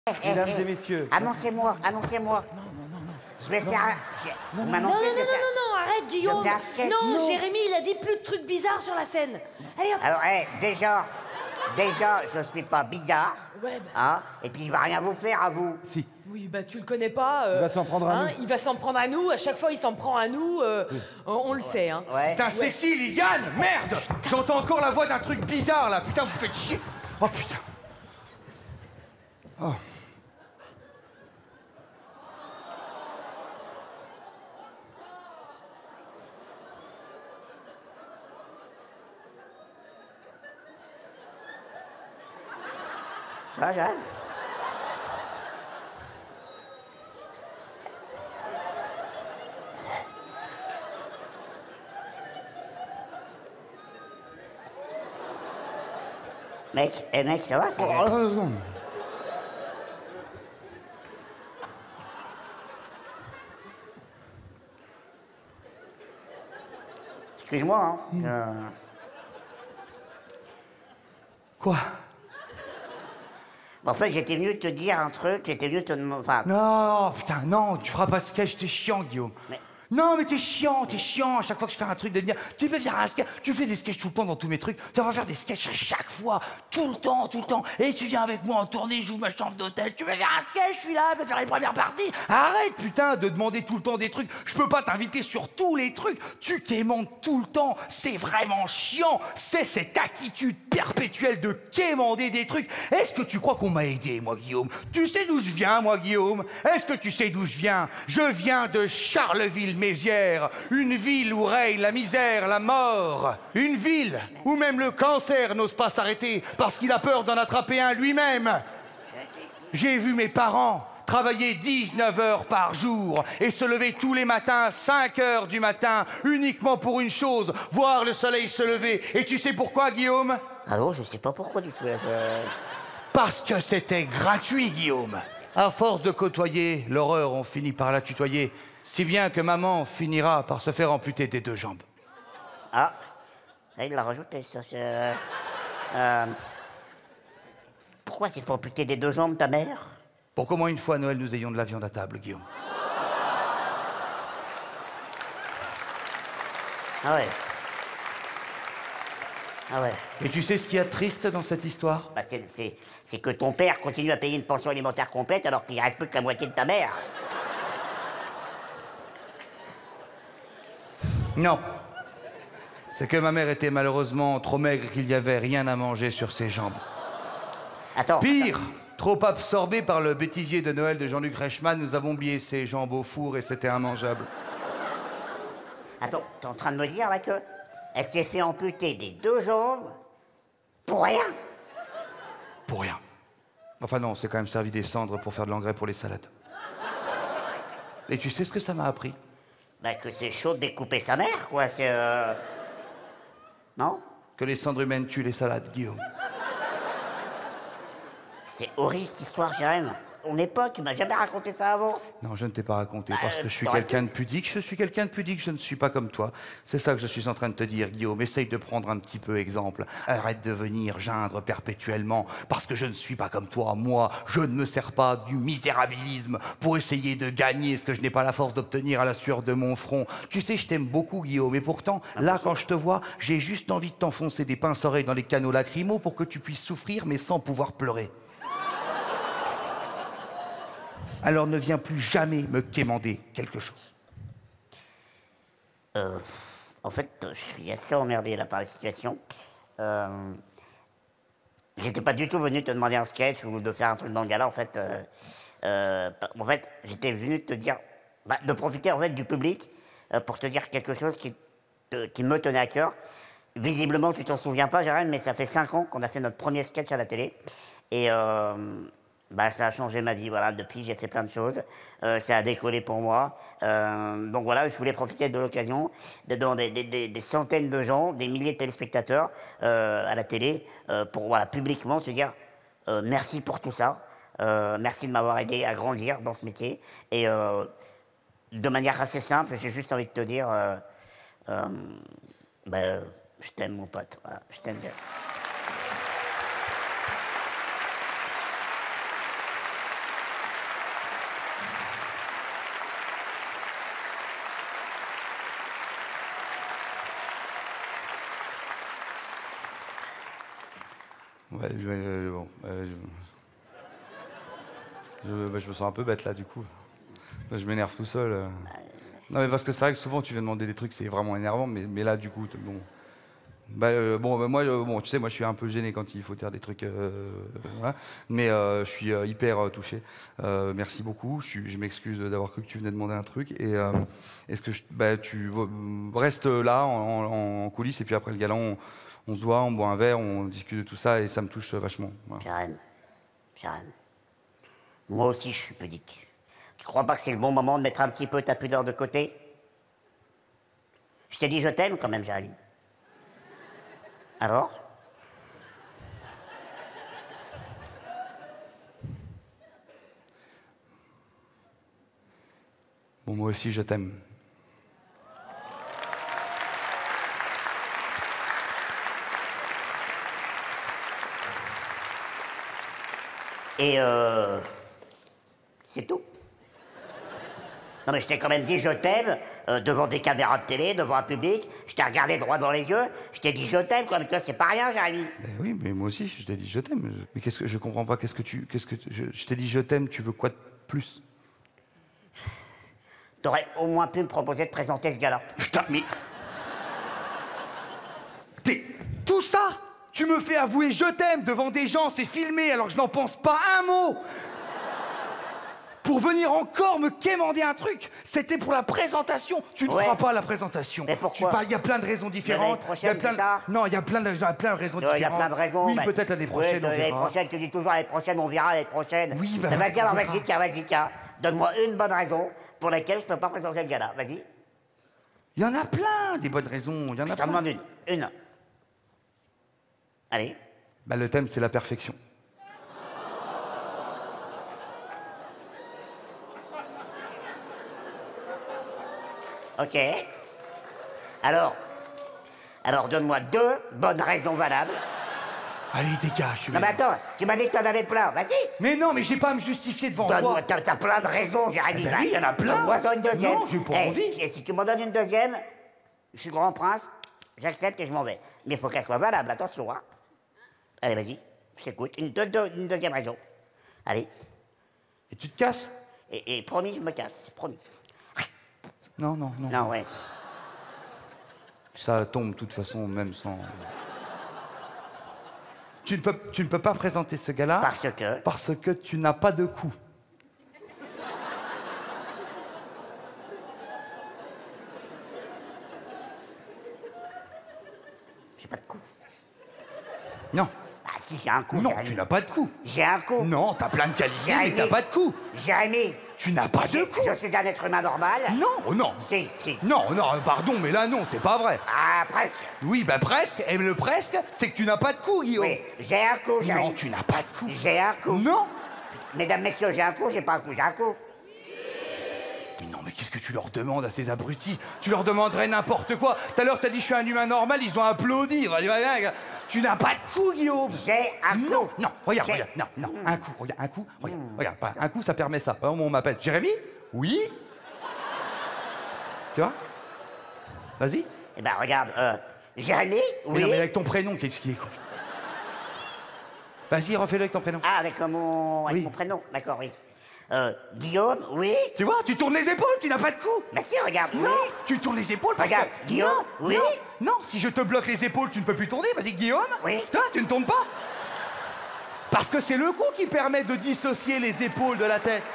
Mesdames et messieurs. Annoncez-moi. Je vais faire un... Vous m'annoncez, je vais faire... Non, arrête, Guillaume. Je fais un sketch. Non, Non. Jérémy, il a dit plus de trucs bizarres sur la scène. Allez, hop. Alors, déjà, je suis pas bizarre. Ouais, Hein, et puis, il va rien vous faire, à vous. Si. Oui, bah tu le connais pas. Il va s'en prendre à nous. Il va s'en prendre à nous. À chaque fois, il s'en prend à nous. On le sait, hein. Ouais. Putain, Cécile, Yann, merde. J'entends encore la voix d'un truc bizarre, là. Putain, vous faites chier. Oh, putain. Oh. Ça va, Jeanne? Mec, ça va, c'est... Oh, non. Excuse-moi, hein. Quoi? En fait, j'étais venu te dire un truc, j'étais venu te demander... Enfin... Non, putain, non, tu feras pas ce sketch, t'es chiant, Guillaume. Mais... Non, mais t'es chiant. À chaque fois que je fais un truc de dire, tu peux faire un sketch, tu fais des sketchs tout le temps dans tous mes trucs, tu vas faire des sketchs à chaque fois, tout le temps, et tu viens avec moi en tournée, je joue ma chambre d'hôtel, tu veux faire un sketch, je suis là, je vais faire les premières parties. Arrête, putain, de demander tout le temps des trucs, je peux pas t'inviter sur tous les trucs, tu quémandes tout le temps, c'est vraiment chiant, c'est cette attitude perpétuelle de quémander des trucs. Est-ce que tu crois qu'on m'a aidé, moi, Guillaume? Tu sais d'où je viens, moi, Guillaume? Est-ce que tu sais d'où je viens? Je viens de Charleville-Mézières, une ville où règne la misère, la mort. Une ville où même le cancer n'ose pas s'arrêter parce qu'il a peur d'en attraper un lui-même. J'ai vu mes parents travailler 19 heures par jour et se lever tous les matins à 5 heures du matin uniquement pour une chose, voir le soleil se lever. Et tu sais pourquoi, Guillaume? Ah non, je sais pas pourquoi du tout. Parce que c'était gratuit, Guillaume. À force de côtoyer l'horreur, on finit par la tutoyer. Si bien que maman finira par se faire amputer des 2 jambes. Ah, il l'a rajouté, ça. Pourquoi c'est pour amputer des 2 jambes, ta mère? Pour qu'au moins une fois à Noël, nous ayons de la viande à table, Guillaume. Ah ouais. Ah ouais. Et tu sais ce qu'il y a de triste dans cette histoire? Bah c'est que ton père continue à payer une pension alimentaire complète alors qu'il reste plus que la moitié de ta mère. Non. C'est que ma mère était malheureusement trop maigre qu'il n'y avait rien à manger sur ses jambes. Attends. Pire, trop absorbé par le bêtisier de Noël de Jean-Luc Reichmann, nous avons oublié ses jambes au four et c'était immangeable. Attends, t'es en train de me dire là que elle s'est fait amputer des 2 jambes pour rien? Pour rien. Enfin non, c'est quand même servi des cendres pour faire de l'engrais pour les salades. Et tu sais ce que ça m'a appris? Bah que c'est chaud de découper sa mère, quoi, c'est Non? Que les cendres humaines tuent les salades, Guillaume. C'est horrible cette histoire, Jérém. On n'est pas, tu m'as jamais raconté ça avant. Non, je ne t'ai pas raconté parce que je suis t'aurais quelqu'un de pudique. Je suis quelqu'un de pudique, je ne suis pas comme toi. C'est ça que je suis en train de te dire, Guillaume. Essaye de prendre un petit peu exemple. Arrête de venir geindre perpétuellement parce que je ne suis pas comme toi. Moi, je ne me sers pas du misérabilisme pour essayer de gagner ce que je n'ai pas la force d'obtenir à la sueur de mon front. Tu sais, je t'aime beaucoup, Guillaume. Et pourtant, là, quand je te vois, j'ai juste envie de t'enfoncer des pince-oreilles dans les canaux lacrymaux pour que tu puisses souffrir, mais sans pouvoir pleurer. Alors ne viens plus jamais me quémander quelque chose. En fait, je suis assez emmerdé là par la situation. J'étais pas du tout venu te demander un sketch ou de faire un truc dans le gala, en fait. J'étais venu te dire, de profiter en fait du public pour te dire quelque chose qui me tenait à cœur. Visiblement, tu t'en souviens pas, Jérém, mais ça fait 5 ans qu'on a fait notre premier sketch à la télé. Et ça a changé ma vie, voilà. Depuis, j'ai fait plein de choses. Ça a décollé pour moi. Donc voilà, je voulais profiter de l'occasion, devant des centaines de gens, des milliers de téléspectateurs à la télé, pour voilà, publiquement te dire merci pour tout ça. Merci de m'avoir aidé à grandir dans ce métier. Et de manière assez simple, j'ai juste envie de te dire je t'aime, mon pote. Voilà, je t'aime bien. bah, bon, je me sens un peu bête là, du coup. Je m'énerve tout seul. Non, mais parce que c'est vrai que souvent, tu viens demander des trucs, c'est vraiment énervant, mais là, du coup, bon. Moi, tu sais, moi, je suis un peu gêné quand il faut dire des trucs. Voilà. Mais je suis hyper touché. Merci beaucoup. Je m'excuse d'avoir cru que tu venais demander un truc. Et est-ce que tu restes là en coulisses et puis après le gala, on se voit, on boit un verre, on discute de tout ça et ça me touche vachement. Voilà. Jérém, moi aussi, je suis pudique. Tu crois pas que c'est le bon moment de mettre un petit peu ta pudeur de côté? Je t'ai dit je t'aime quand même, Jérémy. Alors? Bon, moi aussi, je t'aime. Et c'est tout. Non mais je t'ai quand même dit je t'aime devant des caméras de télé, devant un public. Je t'ai regardé droit dans les yeux. Je t'ai dit je t'aime quand même. Toi c'est pas rien, Jérémy. Oui, mais moi aussi, je t'ai dit je t'aime. Mais je comprends pas. Je t'ai dit je t'aime. Tu veux quoi de plus? T'aurais au moins pu me proposer de présenter ce gars-là. Putain, mais tout ça, tu me fais avouer je t'aime devant des gens, c'est filmé, alors que je n'en pense pas un mot. Pour venir encore me quémander un truc, c'était pour la présentation. Tu ne feras pas la présentation. Mais pourquoi? Il y a plein de raisons différentes. Non, il y a plein de raisons différentes. Il y a plein de raisons. Oui, peut-être l'année prochaine, on verra. L'année prochaine, tu dis toujours l'année prochaine, on verra l'année prochaine. Oui, vas-y, alors vas-y, donne-moi une bonne raison pour laquelle je peux pas présenter le gars-là. Vas-y. Il y en a plein, des bonnes raisons. Il y en a Je t'en demande une. Allez. Bah, le thème, c'est la perfection. Ok. Alors donne-moi 2 bonnes raisons valables. Allez, dégage. Non mais attends, tu m'as dit que t'en avais plein, vas-y. Mais non, mais j'ai pas à me justifier devant toi. Donne-moi, t'as plein de raisons, Jérémy. Oui, il y en a plein. Donne-moi une deuxième. Non, j'ai pas envie. Et si tu m'en donnes une deuxième, je suis grand prince, j'accepte et je m'en vais. Mais il faut qu'elle soit valable, attention. Hein. Allez, vas-y, je t'écoute. Une deuxième raison. Allez. Et tu te casses? Et promis, je me casse, promis. Non. Non, ouais. Ça tombe de toute façon, même sans... Tu ne peux pas présenter ce gars-là... Parce que tu n'as pas de cou. J'ai pas de cou. Non. Ah si, j'ai un coup. Non, Jérémy. tu n'as pas de cou. J'ai un coup. Non, t'as plein de qualités, Jérémy. mais t'as pas de cou. Jérémy. Tu n'as pas de cou. Je suis un être humain normal. Non, oh non. Si. Non, pardon, mais là, non, c'est pas vrai. Ah, presque. Oui, bah presque. Et le presque, c'est que tu n'as pas de cou, Guillaume. Oui, j'ai un coup, Jérémy. Non, tu n'as pas de cou. J'ai un coup. Non. Mesdames, messieurs, j'ai un coup, j'ai pas un coup, j'ai un coup. Mais non, mais qu'est-ce que tu leur demandes à ces abrutis? Tu leur demanderais n'importe quoi. Tout à l'heure, t'as dit je suis un humain normal, ils ont applaudi. Tu n'as pas de cou, Guillaume. J'ai un coup. Non, regarde, non, un coup, regarde, un coup, ça permet ça. On m'appelle Jérémy? Oui. Tu vois? Vas-y. Eh ben, regarde, Jérémy, Mais oui. non, mais avec ton prénom, qu'est-ce qui est... Vas-y, refais-le avec ton prénom. Ah, avec mon prénom, d'accord, oui. Guillaume, oui. Tu vois, tu tournes les épaules, tu n'as pas de cou. Merci, regarde, Non, oui. tu tournes les épaules parce Regarde, que... Guillaume, non, oui. Non, si je te bloque les épaules, tu ne peux plus tourner. Vas-y, Guillaume. Oui. Toi, tu ne tournes pas. Parce que c'est le cou qui permet de dissocier les épaules de la tête.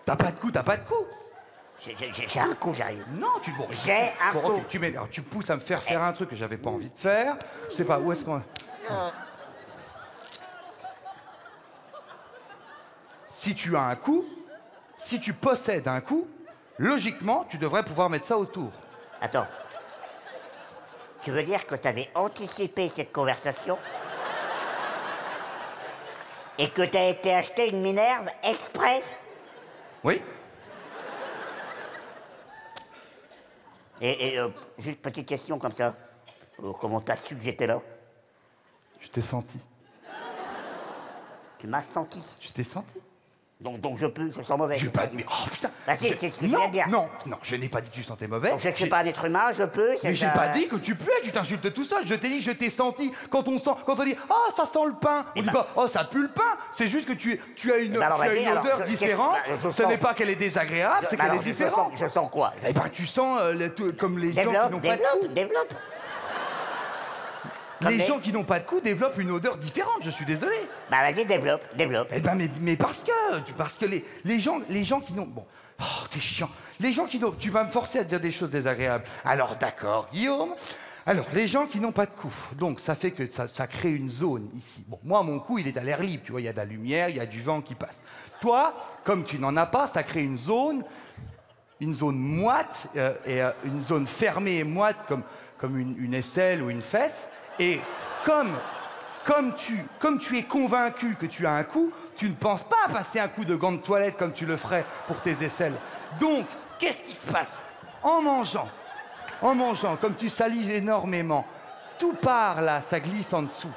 T'as pas de cou, t'as pas de cou. J'ai un coup, j'arrive. Non, J'ai un coup. ok, tu m'énerves, tu pousses à me faire un truc que j'avais pas envie de faire. Je sais pas, où est-ce qu'on... Si tu as un coup, si tu possèdes un coup, logiquement, tu devrais pouvoir mettre ça autour. Attends. Tu veux dire que t'avais anticipé cette conversation et que t'as été acheter une Minerve exprès? Oui. Et juste petite question comme ça. Comment t'as su que j'étais là? Je t'ai senti. Tu m'as senti. Je t'ai senti. Donc je sens mauvais. J'ai pas admis. Oh putain. Bah si, c'est ce que tu non, viens de dire. non, je n'ai pas dit que tu sentais mauvais. Donc je ne suis pas un être humain, je peux. Mais j'ai pas dit que tu puais, tu t'insultes tout seul. Je t'ai dit que je t'ai senti quand on dit ah ça sent le pain. On dit pas oh ça pue le pain. C'est juste que tu as une, Bah alors, tu as vas-y, une alors, odeur différente. je Ce sens- n'est pas qu'elle est désagréable, c'est Bah qu'elle alors, est différente. Je sens quoi? Eh ben tu sens comme les gens qui n'ont pas de cou. Développe. Les Mais- gens qui n'ont pas de cou développent une odeur différente. Je suis désolé. Bah vas-y, développe. Eh ben mais parce que les gens qui n'ont bon. Oh, t'es chiant. Les gens qui n'ont... Tu vas me forcer à dire des choses désagréables. Alors d'accord, Guillaume. Alors, les gens qui n'ont pas de cou. Donc, ça fait que ça crée une zone ici. Bon, moi, mon cou, il est à l'air libre. Tu vois, il y a de la lumière, il y a du vent qui passe. Toi, comme tu n'en as pas, ça crée une zone moite, une zone fermée et moite, comme une aisselle ou une fesse. Et comme tu es convaincu que tu as un cou, tu ne penses pas à passer un coup de gant de toilette comme tu le ferais pour tes aisselles. Donc, qu'est-ce qui se passe? En mangeant, comme tu salives énormément, tout part là, ça glisse en dessous.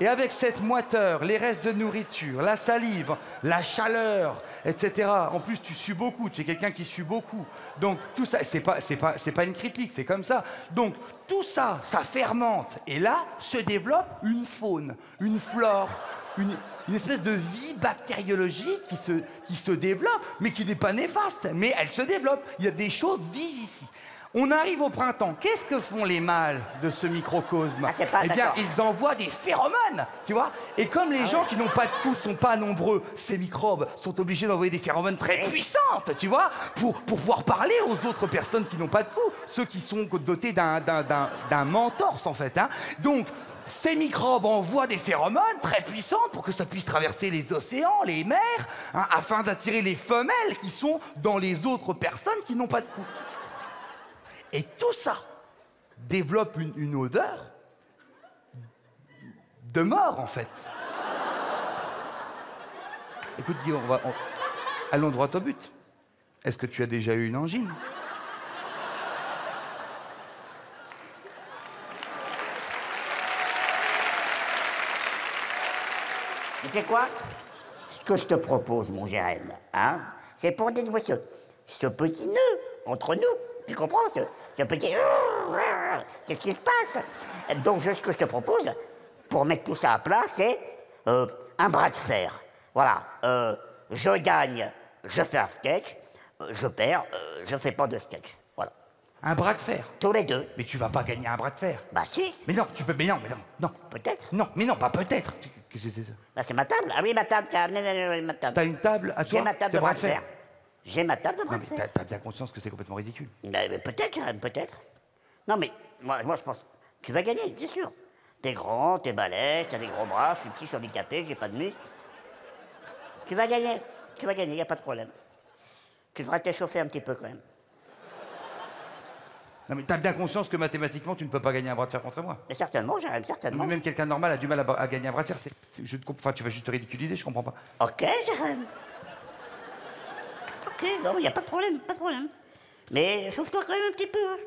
Et avec cette moiteur, les restes de nourriture, la salive, la chaleur, etc. En plus, tu sues beaucoup, tu es quelqu'un qui sue beaucoup. Donc tout ça, c'est pas une critique, c'est comme ça. Donc tout ça, ça fermente. Et là, se développe une faune, une flore, une espèce de vie bactériologique qui se développe, mais qui n'est pas néfaste. Mais elle se développe. Il y a des choses vives ici. On arrive au printemps. Qu'est-ce que font les mâles de ce microcosme? Eh bien, ils envoient des phéromones, tu vois. Et comme les gens qui n'ont pas de cou sont pas nombreux, ces microbes sont obligés d'envoyer des phéromones très puissantes, tu vois, pour pouvoir parler aux autres personnes qui n'ont pas de cou, ceux qui sont dotés d'un mentorse, en fait. Hein. Donc, ces microbes envoient des phéromones très puissantes pour que ça puisse traverser les océans, les mers, hein, afin d'attirer les femelles qui sont dans les autres personnes qui n'ont pas de cou. Et tout ça développe une odeur de mort, en fait. Écoute, Guillaume, allons droit au but. Est-ce que tu as déjà eu une angine? Tu sais quoi? Ce que je te propose, mon Jérém, hein, c'est pour dénouer ce petit nœud entre nous. Tu comprends ce petit... Qu'est-ce qui se passe? Donc, ce que je te propose, pour mettre tout ça à plat, c'est un bras de fer. Voilà. Je gagne, je fais un sketch. Je perds, je fais pas de sketch. Voilà. Un bras de fer? Tous les deux. Mais tu vas pas gagner un bras de fer. Bah si. Mais non, tu peux... Mais non. Peut-être. Non, mais non, pas peut-être. Qu'est-ce que c'est ça? Bah c'est ma table. Ah oui, ma table. Ma table. T'as une table à toi? J'ai ma table de bras de fer. J'ai ma table de bras Non, de mais fer. t'as bien conscience que c'est complètement ridicule. Mais peut-être, Jérém, peut-être. Non, mais moi, je pense. Tu vas gagner, c'est sûr. T'es grand, t'es balèze, t'as des gros bras, je suis petit, je suis handicapé, j'ai pas de muscles. Tu vas gagner, y a pas de problème. Tu devras t'échauffer un petit peu quand même. Non, mais t'as bien conscience que mathématiquement, tu ne peux pas gagner un bras de fer contre moi. Mais certainement, Jérém, Non, certainement. mais même quelqu'un de normal a du mal à gagner un bras de fer. Enfin, tu vas juste te ridiculiser, je comprends pas. Ok, Jérém. Ok, non, y a pas de problème, pas de problème. Mais chauffe-toi quand même un petit peu. Hein.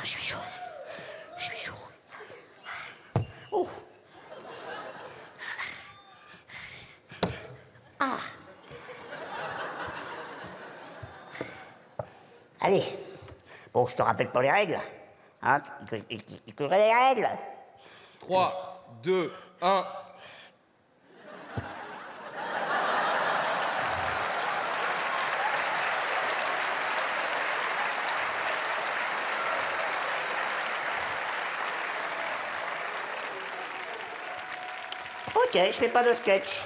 Je suis chaud. Oh. Ah. Allez. Bon, je te rappelle pas les règles. Hein, il connaît les règles. 3, 2, 1. Ok, je fais pas de sketch.